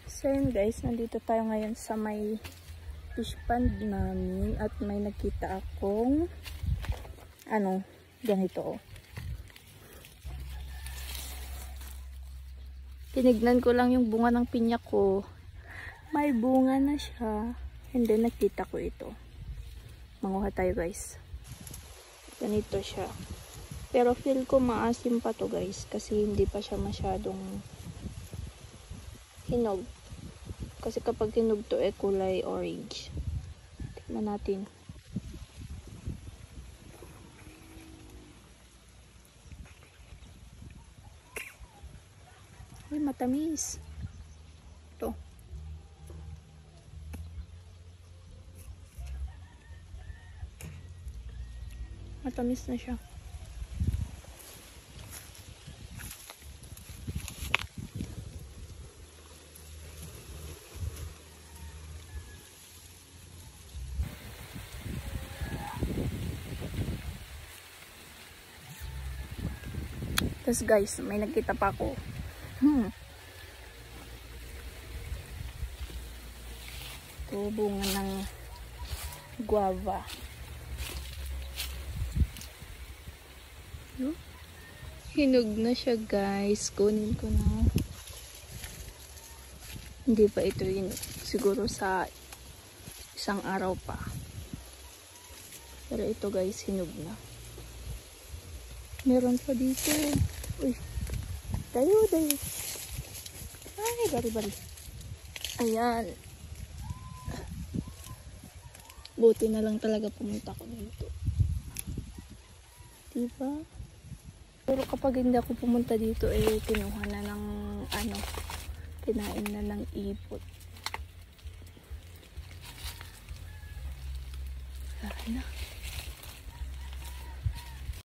So yun guys, nandito tayo ngayon sa may fish pond namin at may nakita akong ganito oh. Tinignan ko lang yung bunga ng pinya ko. May bunga na siya. And then nakita ko ito. Manguha tayo guys. Ganito siya. Pero feel ko maasim pa to guys. Kasi hindi pa siya masyadong hinog. Kasi kapag hinog to kulay orange. Tignan natin. Ay, matamis. Ito. Matamis na siya. Tapos guys, may nagkita pa ako. Ito, bunga ng guava. Hinog na siya guys. Kunin ko na. Hindi pa ito hinog. Siguro sa isang araw pa. Pero ito guys, hinog na. Meron pa dito. Uy. Dayo. Ay, bari. Ayan. Buti na lang talaga pumunta ko dito. Diba? Pero kapag hindi ako pumunta dito, kinuha na ng kinain na ng ipot. Saan na?